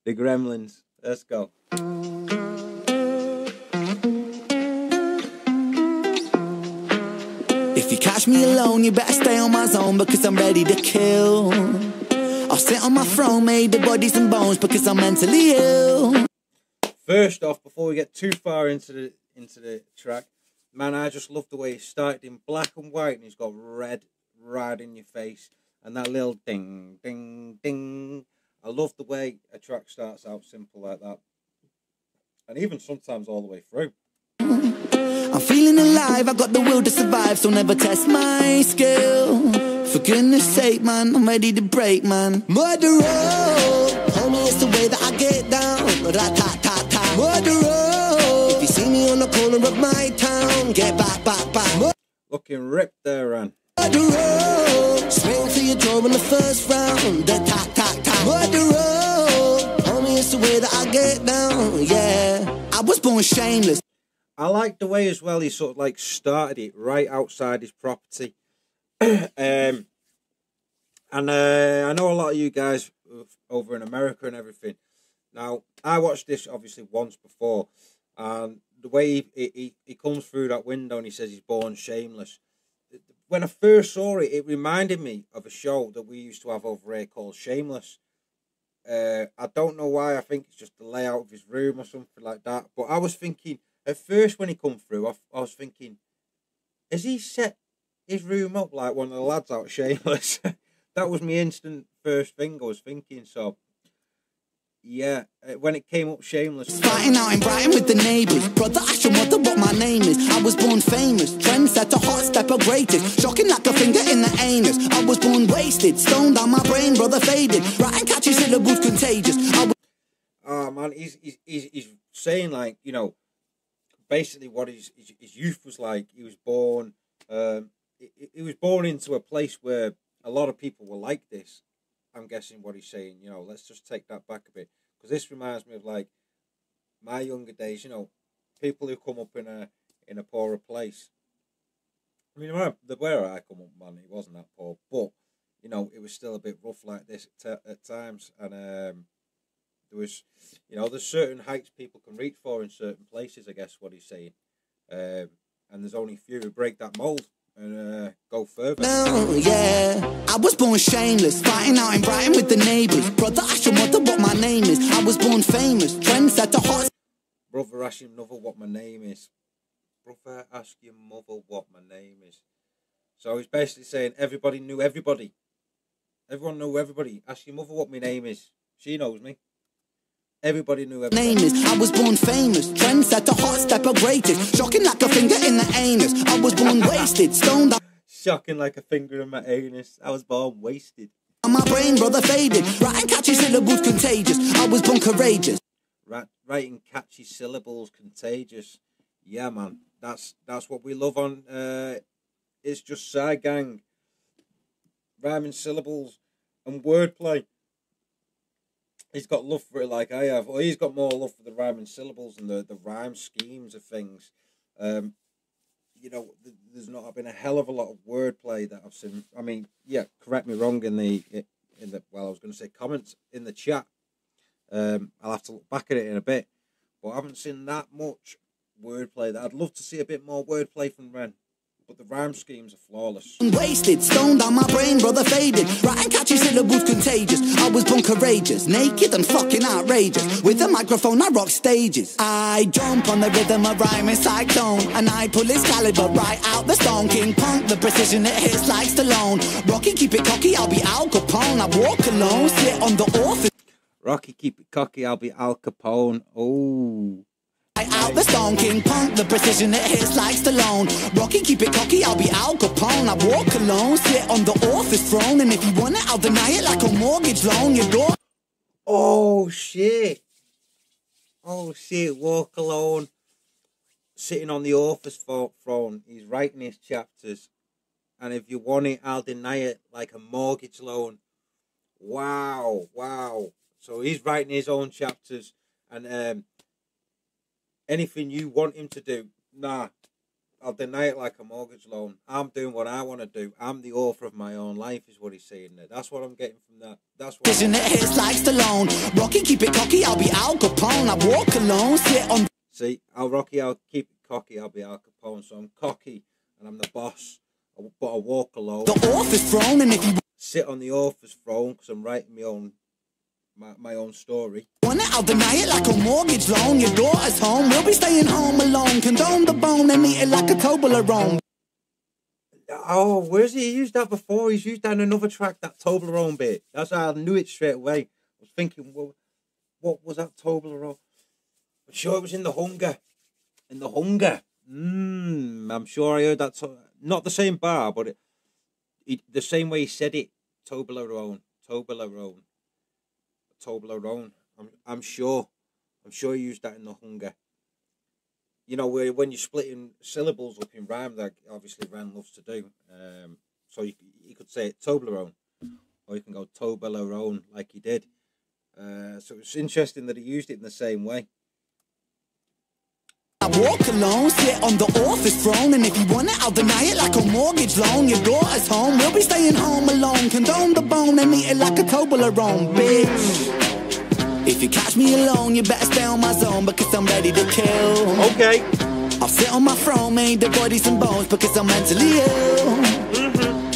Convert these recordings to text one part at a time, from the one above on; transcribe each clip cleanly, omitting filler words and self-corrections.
The Gremlins. Let's go. If you catch me alone, you better stay on my zone, because I'm ready to kill. I'll sit on my throne, made of bodies and bones, because I'm mentally ill. First off, before we get too far into the track, man, I just love the way he started in black and white, and he's got red right in your face, and that little ding, ding, ding. I love the way a track starts out simple like that, and even sometimes all the way through. I'm feeling alive, I got the will to survive, so never test my skill. For goodness sake, man, I'm ready to break, man. Murderer, homie, it's the way that I get down. Rat-tat-tat-tat. Murderer, if you see me on the corner of my town, get back, back, back. Looking ripped there, Ran. Murderer, swing for your jaw in the first round. Tat-tat-tat. Murderer, homie, it's the way that I get down, yeah. I was born shameless. I like the way as well he sort of like started it right outside his property. And I know a lot of you guys over in America and everything. Now, I watched this obviously once before, and the way he comes through that window and he says he's born shameless. When I first saw it, it reminded me of a show that we used to have over here called Shameless. I don't know why. I think it's just the layout of his room or something like that. But I was thinking, at first when he come through, I was thinking, has he set his room up like one of the lads out Shameless? That was my instant first thing I was thinking. So, yeah, when it came up Shameless. Fighting out in Brighton with the neighbours. Brother, ask your mother what my name is. I was born famous, trendsetter, hot stepper, greatest. Shocking like a finger in the anus. I was born wasted, stoned on my brain, brother faded. Writing catchy syllables contagious. Oh man, he's saying, like, you know, basically what his youth was like. He was born he was born into a place where a lot of people were like this. I'm guessing what he's saying, you know, let's just take that back a bit, because this reminds me of like my younger days, you know, people who come up in a poorer place. I mean, where I come up, man, it wasn't that poor, but you know, it was still a bit rough like this at times, and there was, you know, there's certain heights people can reach for in certain places, I guess what he's saying, and there's only a few who break that mold and go further. No, yeah, I was born shameless, fighting out in Brighton with the neighbours. Brother, ask your mother what my name is. I was born famous, trendsetter, hot. Brother, ask your mother what my name is. Brother, ask your mother what my name is. So he's basically saying everybody knew everybody. Everyone knew everybody. Ask your mother what my name is. She knows me. Everybody knew everybody. Name is, I was born famous, trendsetter, hot stepper, greatest. Shocking like a finger in the anus. I was born wasted, stoned. Shocking like a finger in my anus. I was born wasted. My brain, brother, faded. Writing catchy syllables contagious. I was born courageous. Writing catchy syllables contagious. Yeah, man. That's what we love on It's Just Side Gang. Rhyming syllables and wordplay. He's got love for it like I have. Or he's got more love for the rhyming syllables and the rhyme schemes of things. You know, there's not been a hell of a lot of wordplay that I've seen. I mean, yeah, correct me wrong in the well, I was going to say comments in the chat. I'll have to look back at it in a bit, but I haven't seen that much wordplay. That I'd love to see a bit more wordplay from Ren, but the rhyme schemes are flawless. Wasted, stoned on my brain, brother faded. Writing catchy syllables contagious. I was born courageous, naked and fucking outrageous. With a microphone, I rock stages. I jump on the rhythm of rhyming cyclone, and I pull his caliber right out the stone. King Punk, the precision it hits like Stallone. Rocky, keep it cocky, I'll be Al Capone. I walk alone, sit on the office. Rocky, keep it cocky, I'll be Al Capone. Oh. Out the stone, King Punk, the precision it hits like Stallone. Rocky, keep it cocky, I'll be Al Capone. I walk alone, sit on the office throne, and if you want it, I'll deny it like a mortgage loan. You go. Oh shit! Oh shit! Walk alone, sitting on the office throne. He's writing his chapters, and if you want it, I'll deny it like a mortgage loan. Wow, wow! So he's writing his own chapters, and anything you want him to do, nah, I'll deny it like a mortgage loan. I'm doing what I want to do. I'm the author of my own life, is what he's saying there. That's what I'm getting from that. That's what. Isn't it hits like Stallone? Rocky, keep it cocky. I'll be Al Capone. I walk alone, sit on. See, I'll keep it cocky. I'll be Al Capone. So I'm cocky and I'm the boss. But I walk alone. The author's throne, and if you sit on the author's throne because I'm writing my own story. want it, I'll deny it like a mortgage loan. Your daughter's home, we'll be staying home alone. Condone the bone and eat it like a Toblerone. Oh, where's he used that before? He's used that in another track, that Toblerone bit. That's how I knew it straight away. I was thinking, well, what was that Toblerone? I'm sure it was in The Hunger. In The Hunger. I'm sure I heard that. Not the same bar, but the same way he said it. Toblerone. Toblerone. Toblerone. I'm sure he used that in The Hunger. You know, when you're splitting syllables up in rhyme, like obviously Ren loves to do. So you could say it Toblerone, or you can go Toblerone like he did. So it's interesting that he used it in the same way. I walk alone, sit on the author's throne, and if you want it, I'll deny it like a mortgage loan. Your daughter's home, we'll be staying home alone. Condone the bone and eat it like a Toblerone, bitch. If you catch me alone, you better stay on my zone because I'm ready to kill. Okay. I'll sit on my throne, made the bodies and bones because I'm mentally ill.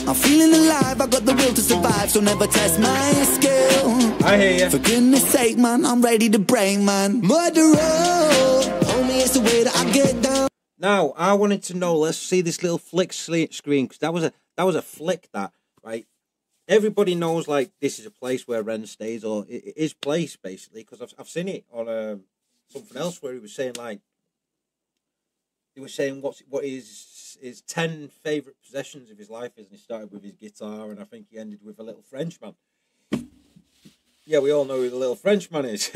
I'm feeling alive, I got the will to survive, so never test my skill. I hear you. For goodness sake, man, I'm ready to break, man. Murderer, homie, it's the way that I get down. Now, I wanted to know, let's see this little flick screen, because that was a flick, that, right? Everybody knows, like, this is a place where Ren stays, or his place, basically, because I've seen it on something else where he was saying, like, he was saying what his 10 favourite possessions of his life is, and he started with his guitar, and I think he ended with a little Frenchman. Yeah, we all know who the little Frenchman is.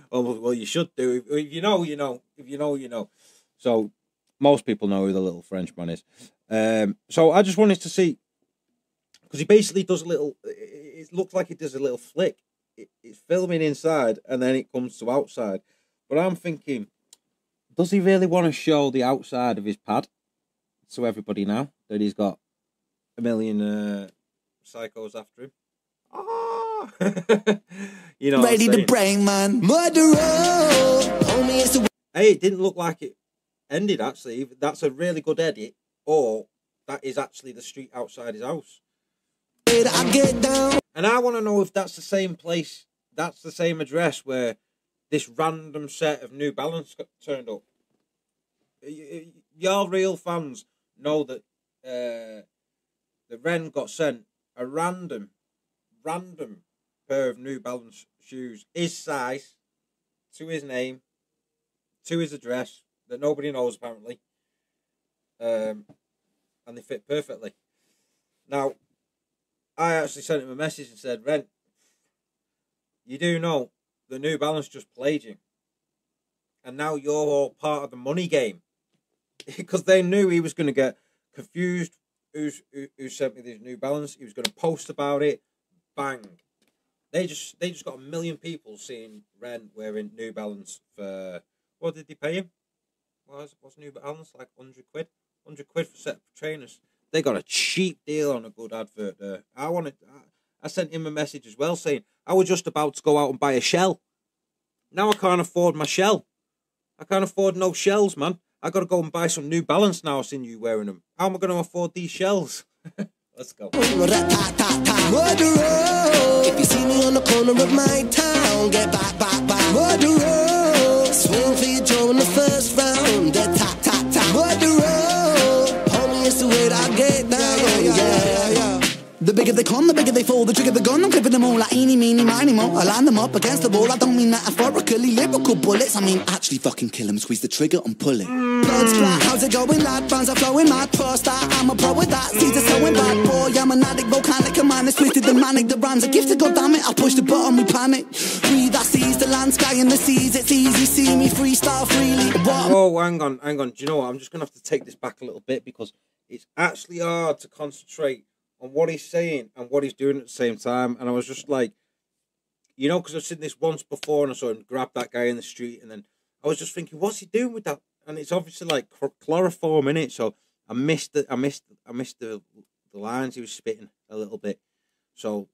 Well, you should do. If you know, you know. If you know, you know. So, most people know who the little Frenchman is. So, I just wanted to see, because he basically does a little, it looks like he does a little flick. It's filming inside, and then it comes to outside. But I'm thinking, does he really want to show the outside of his pad to everybody now that he's got a million psychos after him? Ah, you know, ready to brain, man. Murderer, homie, it's the... Hey, it didn't look like it ended, actually. That's a really good edit, or that is actually the street outside his house. I get down. And I want to know if that's the same place, that's the same address where this random set of New Balance got turned up. Y'all real fans know that the Ren got sent a random pair of New Balance shoes, his size, to his name, to his address, that nobody knows apparently, and they fit perfectly. Now, I actually sent him a message and said, Ren, you do know the New Balance just played you, and now you're all part of the money game, because they knew he was going to get confused. Who sent me these New Balance? He was going to post about it. Bang! They just got a million people seeing Ren wearing New Balance for, what did they pay him? What's New Balance, like 100 quid? 100 quid for a set of trainers. They got a cheap deal on a good advert there. I sent him a message as well saying, I was just about to go out and buy a shell. Now I can't afford my shell. I can't afford no shells, man. I got to go and buy some New Balance now, seeing you wearing them. How am I going to afford these shells? Let's go. Murderer, if you see me on the corner of my town, get back. Murderer, swing for your jaw in the first round. Murderer, homie, it's the way that I get down. Yeah. The bigger they come, the bigger they fall. The trigger the gun, I'm clipping them all like eeny, meeny, miny, mo. I line them up against the wall. I don't mean metaphorically, lyrical bullets. I mean actually fucking kill them, squeeze the trigger and pull it. Blood splat, how's it going, lad? Fans are flowing, mad trust that I'm a pro with that. Caesar's going bad, boy, I'm an addict, volcanic, a man is twisted and manic. The rhymes are gifted, goddammit, I push the button, we panic. Breathe, I seize the land, sky and the seas. It's easy, see me freestyle freely. Whoa, hang on. Do you know what? I'm just going to have to take this back a little bit, because it's actually hard to concentrate on what he's saying and what he's doing at the same time. And I was just like, because I've seen this once before, and I saw him grab that guy in the street, and then I was just thinking, what's he doing with that? and it's obviously like chloroform in it. So I missed the lines he was spitting a little bit. So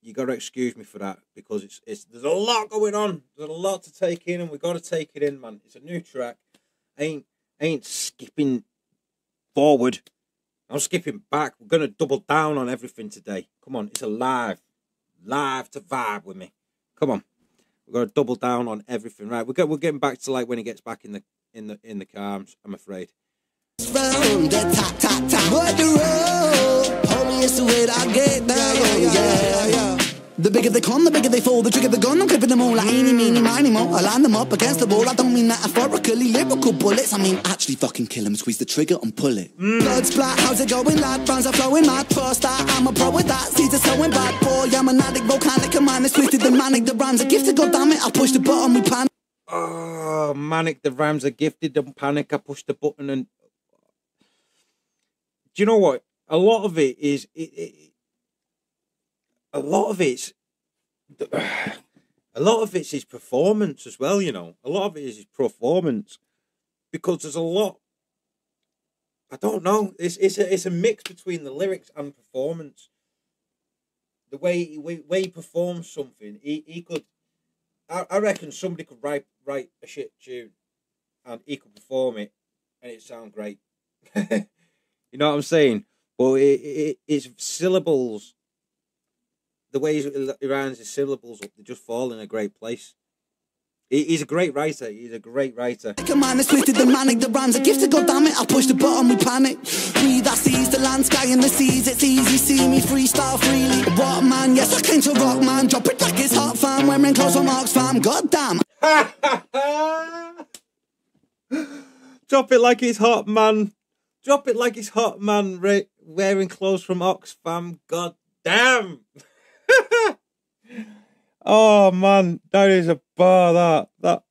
you got to excuse me for that, because it's there's a lot going on. There's a lot to take in, and we got to take it in, man. It's a new track. I ain't skipping forward. I'm skipping back. We're gonna double down on everything today. Come on, it's a live to vibe with me. Come on, we're gonna double down on everything. Right, we're getting back to like when he gets back in the car. I'm afraid. Round the top, what the road? Homie, it's the way that I get down. Yeah. The bigger they come, the bigger they fall. The trigger the gun, I'm clipping them all like eeny, meeny, miny, mo. I line them up against the wall. I don't mean metaphorically, lyrical bullets. I mean actually fucking kill them, squeeze the trigger and pull it. Blood splat, how's it going, lad? Rounds are flowing, mad. Trust that, I'm a pro with that. Caesar's sewing bad, boy. I'm an addict, volcanic, a man is twisted and manic. The rhymes are gifted, god damn it. I push the button, we panic. Oh, manic, the rhymes are gifted, don't panic. I push the button and... Do you know what? A lot of it is a lot of it's his performance as well. You know, a lot of it is his performance, because there's a lot. I don't know. It's a mix between the lyrics and performance. The way he performs something, he could. I reckon somebody could write a shit tune, and he could perform it, and it sound great. You know what I'm saying? But it's syllables. The way he rounds his syllables up, they just fall in a great place. He's a great writer. He's a great writer. Come on, it's twisted and manic. The rhymes are gifted, god damn it. I push the button, we panic. We that sees the land, sky and the seas. It's easy, see me freestyle freely. What man? Yes, I came to rock, man. Drop it like it's hot, fam. Wearing clothes from Oxfam, god damn. Drop it like it's hot, man. Drop it like it's hot, man. Wearing clothes from Oxfam, god damn. Oh man, that is a bar. That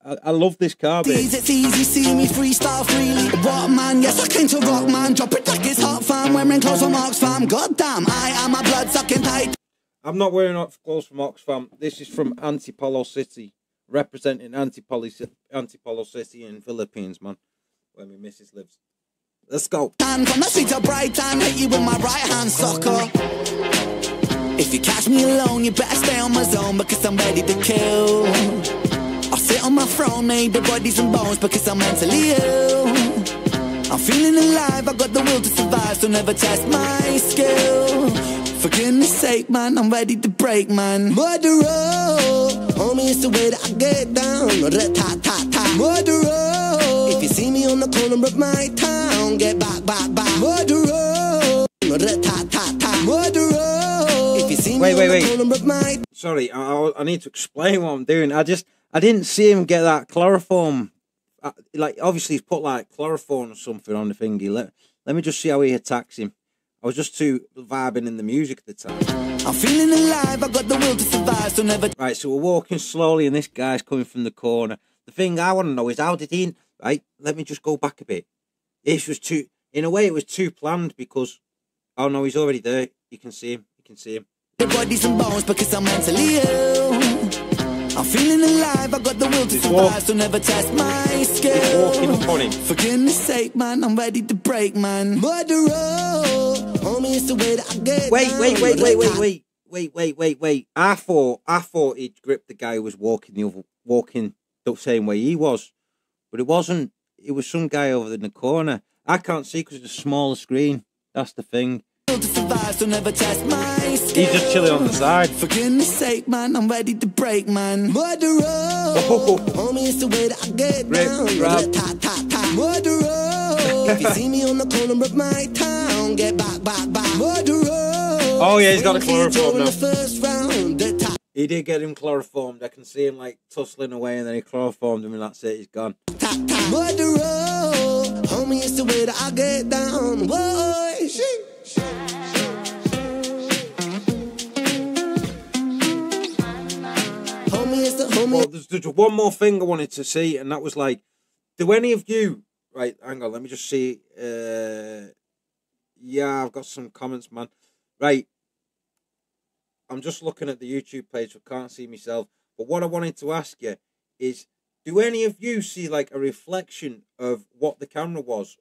I love this car bit. It's easy, see me freestyle freely. What man? Yes, I came to rock, man. Drop it like it's hot, fam. Wearing clothes from Oxfam, god damn. I am a blood sucking tight. I'm not wearing clothes from Oxfam. This is from Antipolo City, representing Antipolo City in Philippines, man, where my missus lives. Let's go. From the streets of Brighton, hit you with my right hand, sucker. If you catch me alone, you better stay on my zone, because I'm ready to kill. I'll sit on my throne, made of bodies and bones, because I'm mentally ill. I'm feeling alive, I got the will to survive, so never test my skill. For goodness sake, man, I'm ready to break, man. Murderer, homie, it's the way that I get down. Murderer, if you see me on the corner of my town, get back. Murderer, murderer. Wait. Sorry, I need to explain what I'm doing. I didn't see him get that chloroform. Like, obviously he's put like chloroform or something on the thingy. Let me just see how he attacks him. I was just too vibing in the music at the time. I'm feeling alive, I got the will to survive, so never... Right, so we're walking slowly and this guy's coming from the corner. The thing I want to know is, how did he... Right, let me just go back a bit. This was too... In a way, it was too planned, because... Oh no, he's already there. You can see him. The bodies and bones, because I'm mentally ill. I'm feeling alive, I got the will to survive, so never test my skill. He's walking up on him. For goodness sake, man, I'm ready to break, man. Murderer, homie, it's the way that I get Wait. I thought he'd gripped the guy who was walking the same way he was. But it wasn't. It was some guy over in the corner. I can't see because it's a smaller screen. That's the thing. To survive, so never test my skill. He's just chilling on the side. For goodness sake, man, I'm ready to break, man. Murderer, homie, it's the way that I get down. Murderer, if you see me on the corner of my town, get back. Murderer. Oh yeah, he's got a chloroform now. The first round, he did get him chloroformed. I can see him like tussling away, and then he chloroformed him, and that's it. He's gone. Murderer, homie, it's the way that I get down. Boy, shit. Well, there's one more thing I wanted to see, and that was like, do any of you... Right, hang on, let me just see. Yeah, I've got some comments, man. Right. I'm just looking at the YouTube page, so I can't see myself. But what I wanted to ask you is, do any of you see like a reflection of what the camera was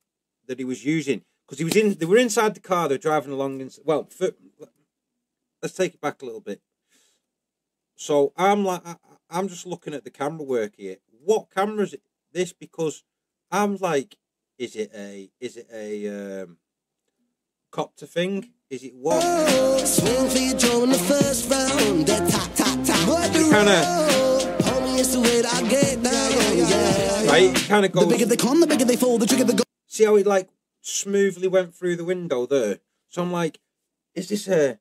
that he was using? Because they were inside the car, they're driving along. Let's take it back a little bit. So I'm just looking at the camera work here. What camera is this? Because I'm like, is it a copter thing? Is it what? Swing for your jaw in the first round. That tap tap tap. Kind of. Homie, it's the way that I get down. Yeah. Right, it kind of goes. The bigger they come, the bigger they fall. The trigger they go. See how it like smoothly went through the window there. So I'm like, is this a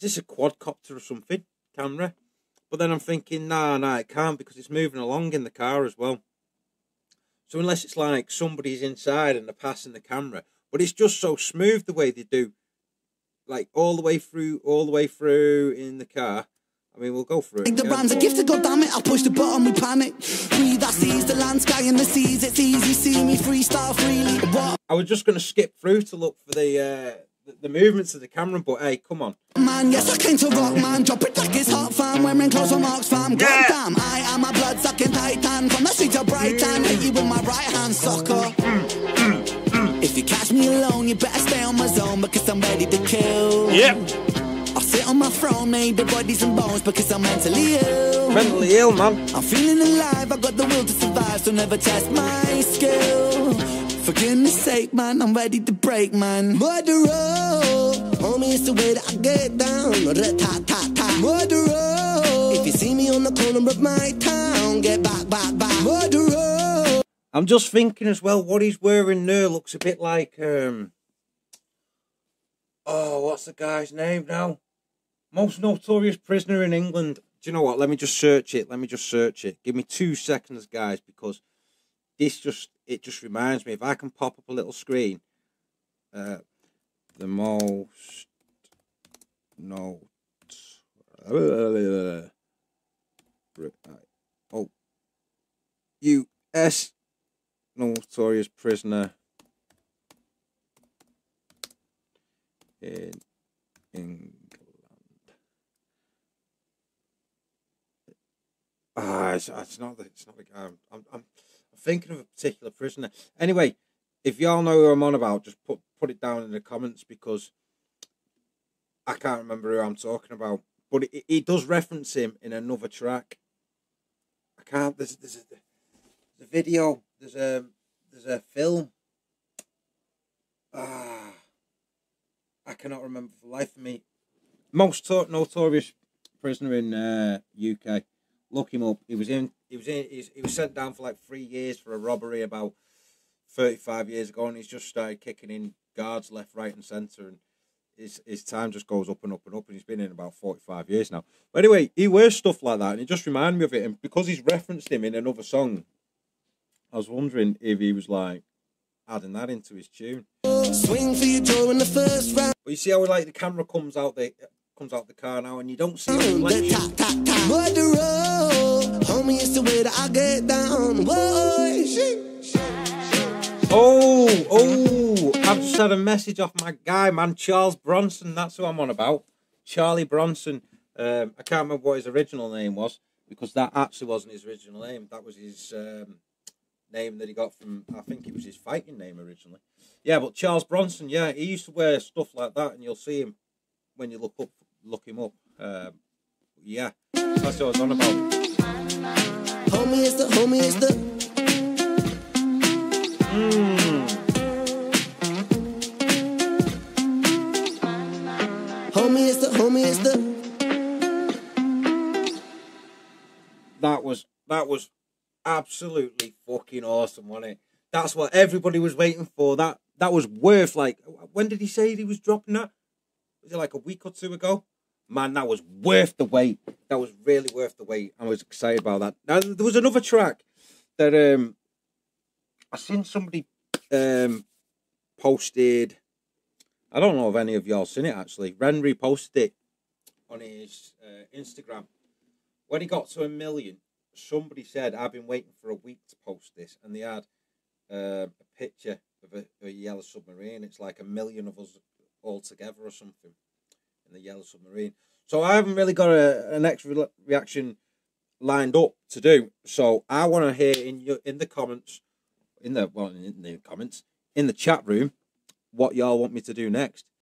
quadcopter or something camera? But then I'm thinking, nah, it can't, because it's moving along in the car as well. So unless it's like somebody's inside and they're passing the camera, but it's just so smooth the way they do, like all the way through in the car. I mean, we'll go through it. The brand's a gift to God damn it. I'll push the button, we panic. Breathe, I seize the land, sky and the seas. It's easy, see me freestyle freely. What? I was just going to skip through to look for the movements of the camera, but hey, come on. Man, yes, I came to rock, man. Drop it like it's hot, fam. Wearing clothes on marks, fam. God damn, I am a blood-sucking titan. From the streets of Brighton, hit you with my right hand, sucker. If you catch me alone, you better stay on my zone, because I'm ready to kill. Yep. I'll sit on my throne, made of bodies and bones, because I'm mentally ill. Mentally ill, man. I'm feeling alive, I got the will to survive, so never test my skill. For goodness sake, man, I'm ready to break, man. Murderer, homie, it's the way that I get down. Murderer, if you see me on the corner of my town, get back. Murderer. I'm just thinking as well, what he's wearing there looks a bit like, what's the guy's name now? Most notorious prisoner in England. Do you know what? Let me just search it. Give me 2 seconds, guys, because it just reminds me. If I can pop up a little screen, the most U.S. notorious prisoner in England. It's not the guy. I'm thinking of a particular prisoner. Anyway, if y'all know who I'm on about, just put it down in the comments, because I can't remember who I'm talking about. But it does reference him in another track. I can't. There's a video. There's a film. I cannot remember for the life of me. Most notorious prisoner in UK. Look him up. He was sent down for like 3 years for a robbery about 35 years ago, and he's just started kicking in guards left, right, and centre, and his time just goes up and up and up, and he's been in about 45 years now. But anyway, he wears stuff like that, and it just reminded me of it. And because he's referenced him in another song, I was wondering if he was like adding that into his tune. Swing for your jaw in the first round. But you see how like the camera comes out the car now, and you don't see the reflection. Homie, it's the way that I get down. Oh, I've just had a message off my guy, man, Charles Bronson. That's who I'm on about. Charlie Bronson. I can't remember what his original name was, because that actually wasn't his original name. That was his name that he got from, I think it was his fighting name originally. Yeah, but Charles Bronson, yeah, he used to wear stuff like that, and you'll see him when you look him up. Yeah, that's what I was on about. Homie is the Homie is the That was absolutely fucking awesome, wasn't it? That's what everybody was waiting for. That was worth, like, when did he say he was dropping that? Was it like a week or two ago? Man, that was worth the wait. That was really worth the wait. I was excited about that. Now, there was another track that I seen somebody posted. I don't know if any of y'all seen it, actually. Ren reposted it on his Instagram. When he got to 1 million, somebody said, I've been waiting for a week to post this. And they had a picture of a yellow submarine. It's like 1 million of us all together or something in the yellow submarine. So I haven't really got an extra reaction lined up to do. So I want to hear in the comments, in the chat room, what y'all want me to do next.